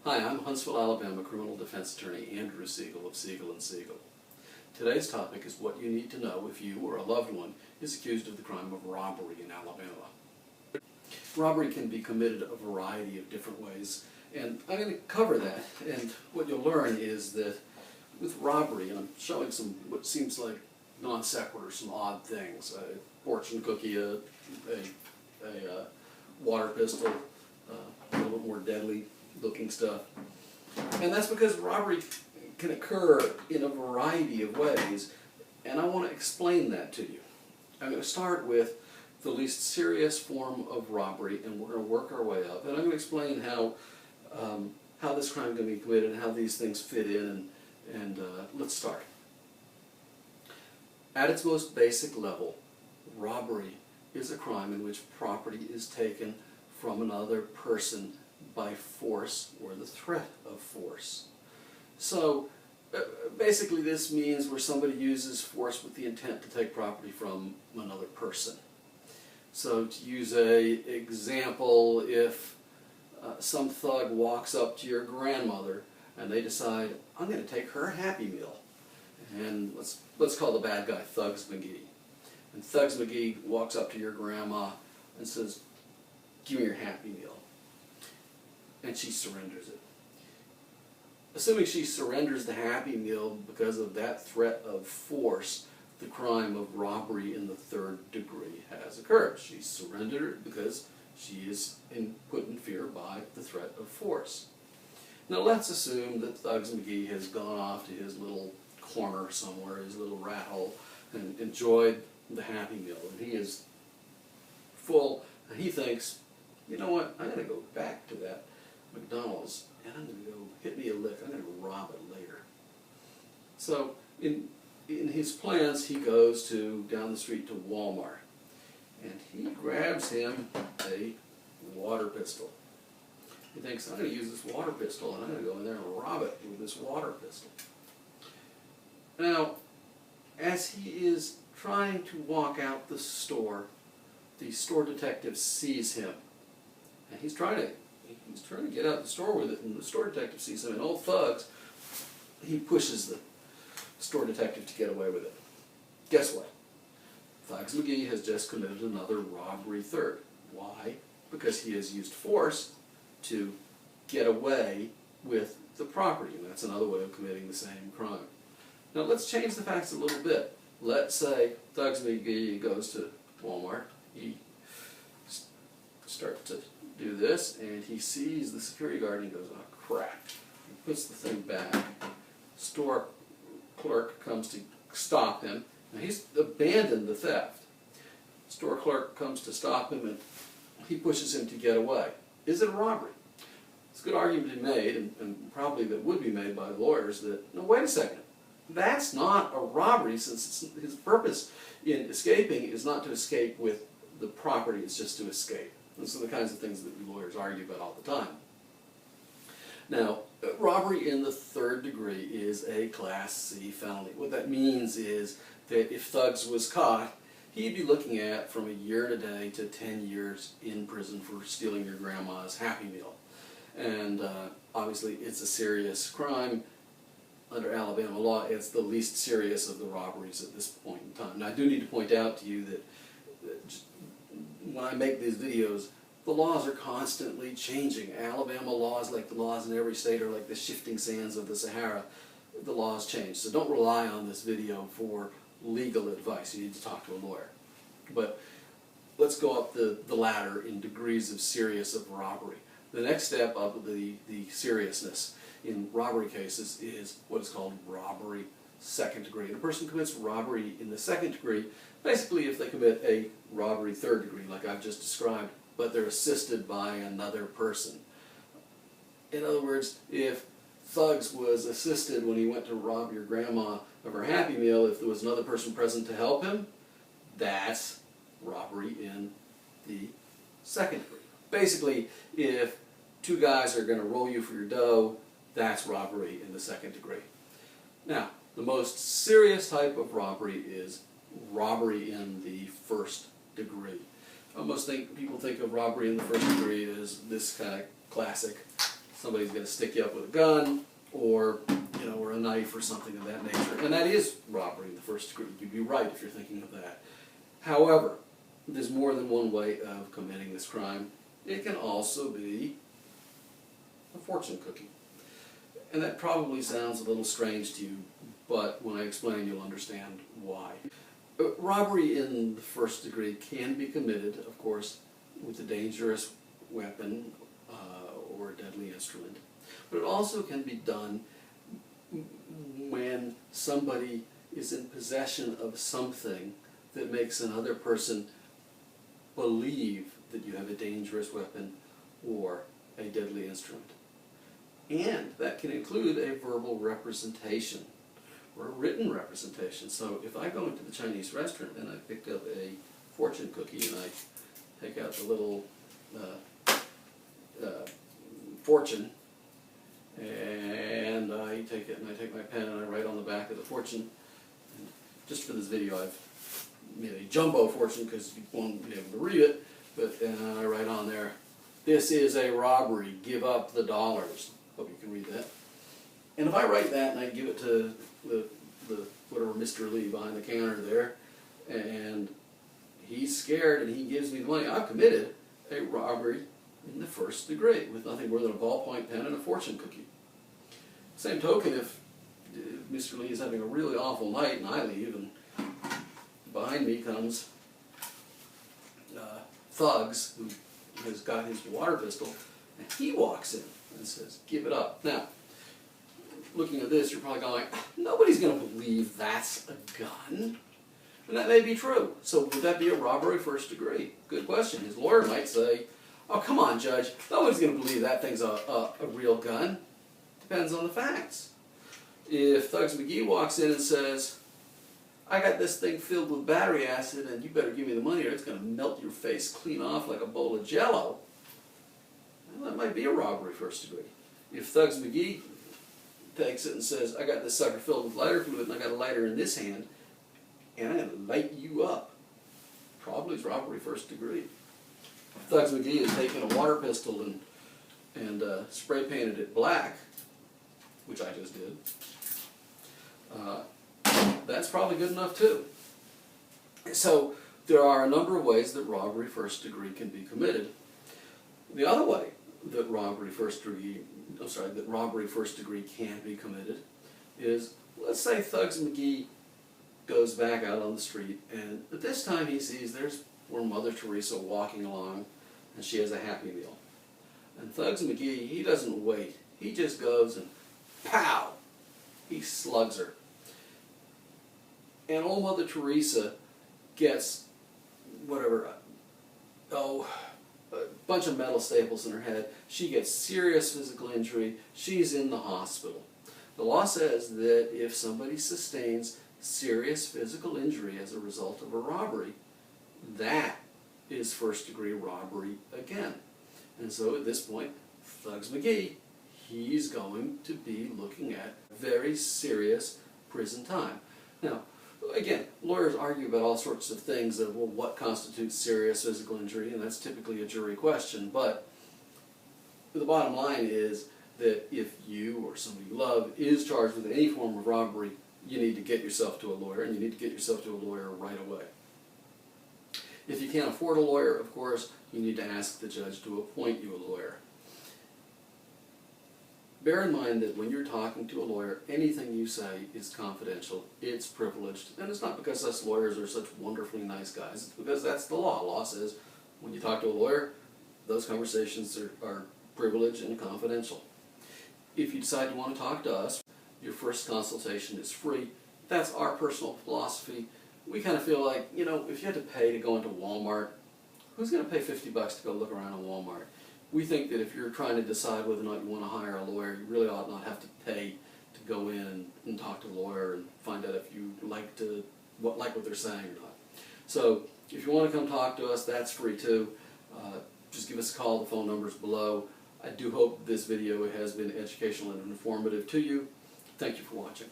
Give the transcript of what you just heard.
Hi, I'm Huntsville, Alabama criminal defense attorney Andrew Siegel of Siegel & Siegel. Today's topic is what you need to know if you or a loved one is accused of the crime of robbery in Alabama. Robbery can be committed a variety of different ways, and I'm going to cover that. And what you'll learn is that with robbery, and I'm showing some what seems like non sequitur, some odd things, a fortune cookie, a water pistol, a little bit more deadly looking stuff. And that's because robbery can occur in a variety of ways, and I want to explain that to you. I'm going to start with the least serious form of robbery, and we're going to work our way up. And I'm going to explain how this crime can be committed and how these things fit in, and let's start. At its most basic level, robbery is a crime in which property is taken from another person by force or the threat of force. So basically this means where somebody uses force with the intent to take property from another person. So to use an example, if some thug walks up to your grandmother and they decide, I'm going to take her Happy Meal, and let's call the bad guy Thugs McGee. And Thugs McGee walks up to your grandma and says, give me your Happy Meal. And she surrenders it. Assuming she surrenders the Happy Meal because of that threat of force, the crime of robbery in the third degree has occurred. She surrendered it because she is put in fear by the threat of force. Now let's assume that Thugs McGee has gone off to his little corner somewhere, his little rat hole, and enjoyed the Happy Meal. And he is full, and he thinks, you know what, I'm going to go back to that McDonald's and I'm going to go hit me a lick. I'm going to rob it later. So in his plans, he goes down the street to Walmart, and he grabs him a water pistol. He thinks, I'm going to use this water pistol and I'm going to go in there and rob it with this water pistol. Now, as he is trying to walk out the store detective sees him, and he's trying to get out the store with it, and the store detective sees him, and old Thugs, he pushes the store detective to get away with it. Guess what? Thugs McGee has just committed another robbery third. Why? Because he has used force to get away with the property, and that's another way of committing the same crime. Now let's change the facts a little bit. Let's say Thugs McGee goes to Walmart, he starts to do this, and he sees the security guard and he goes, oh crap. He puts the thing back. Store clerk comes to stop him. Now he's abandoned the theft. Store clerk comes to stop him and he pushes him to get away. Is it a robbery? It's a good argument to be made, and probably that would be made by lawyers, that, no, wait a second. That's not a robbery, since his purpose in escaping is not to escape with the property, it's just to escape. Those are the kinds of things that we lawyers argue about all the time. Now, robbery in the third degree is a Class C felony. What that means is that if Thugs was caught, he'd be looking at from a year and a day to 10 years in prison for stealing your grandma's Happy Meal. And obviously it's a serious crime. Under Alabama law, it's the least serious of the robberies at this point in time. Now, I do need to point out to you that when I make these videos, the laws are constantly changing. Alabama laws, like the laws in every state, are like the shifting sands of the Sahara. The laws change. So don't rely on this video for legal advice. You need to talk to a lawyer. But let's go up the ladder in degrees of serious of robbery. The next step up the seriousness in robbery cases is what is called robbery second degree. And a person commits robbery in the second degree, basically if they commit a robbery third degree, like I've just described, but they're assisted by another person. In other words, if Thugs was assisted when he went to rob your grandma of her Happy Meal, if there was another person present to help him, that's robbery in the second degree. Basically, if two guys are going to roll you for your dough, that's robbery in the second degree. Now, the most serious type of robbery is robbery in the first degree. Most people think of robbery in the first degree as this kind of classic somebody's going to stick you up with a gun, or or a knife or something of that nature. And that is robbery in the first degree. You'd be right if you're thinking of that. However, there's more than one way of committing this crime. It can also be a fortune cookie. And that probably sounds a little strange to you, but when I explain, you'll understand why. Robbery in the first degree can be committed, of course, with a dangerous weapon or a deadly instrument. But it also can be done when somebody is in possession of something that makes another person believe that you have a dangerous weapon or a deadly instrument. And that can include a verbal representation or a written representation. So if I go into the Chinese restaurant and I pick up a fortune cookie and I take out the little fortune, and I take it and I take my pen and I write on the back of the fortune. And just for this video I've made a jumbo fortune because you won't be able to read it, but I write on there, "This is a robbery, give up the dollars." Hope you can read that. And if I write that and I give it to the whatever Mr. Lee behind the counter there, and he's scared and he gives me the money, I've committed a robbery in the first degree with nothing more than a ballpoint pen and a fortune cookie. Same token, if Mr. Lee is having a really awful night and I leave and behind me comes Thugs, who has got his water pistol, and he walks in and says, "Give it up." Now, looking at this, you're probably going, nobody's going to believe that's a gun. And that may be true. So would that be a robbery first degree? Good question. His lawyer might say, "Oh, come on, Judge. Nobody's going to believe that thing's a real gun." Depends on the facts. If Thugs McGee walks in and says, "I got this thing filled with battery acid and you better give me the money or it's going to melt your face clean off like a bowl of Jell-O," well, that might be a robbery first degree. If Thugs McGee takes it and says, "I got this sucker filled with lighter fluid and I got a lighter in this hand and I'm going to light you up," probably is robbery first degree. If Thugs McGee has taken a water pistol and spray painted it black, which I just did, that's probably good enough too. So there are a number of ways that robbery first degree can be committed. The other way that robbery first degree can be committed is, let's say Thugs McGee goes back out on the street, and at this time he sees there's poor Mother Teresa walking along, and she has a Happy Meal. And Thugs McGee, he doesn't wait. He just goes and pow! He slugs her. And old Mother Teresa gets a bunch of metal staples in her head. She gets serious physical injury. She's in the hospital. The law says that if somebody sustains serious physical injury as a result of a robbery, that is first degree robbery again. And so at this point, Thugs McGee, he's going to be looking at very serious prison time. Now, again, lawyers argue about all sorts of things of, well, what constitutes serious physical injury, and that's typically a jury question, but the bottom line is that if you or somebody you love is charged with any form of robbery, you need to get yourself to a lawyer, and you need to get yourself to a lawyer right away. If you can't afford a lawyer, of course, you need to ask the judge to appoint you a lawyer. Bear in mind that when you're talking to a lawyer, anything you say is confidential, it's privileged, and it's not because us lawyers are such wonderfully nice guys, it's because that's the law. Law says when you talk to a lawyer, those conversations are privileged and confidential. If you decide you want to talk to us, your first consultation is free. That's our personal philosophy. We kind of feel like, if you had to pay to go into Walmart, who's going to pay $50 to go look around in Walmart? We think that if you're trying to decide whether or not you want to hire a lawyer, you really ought not have to pay to go in and talk to a lawyer and find out if you like what they're saying or not. So if you want to come talk to us, that's free too. Just give us a call. The phone number's below. I do hope this video has been educational and informative to you. Thank you for watching.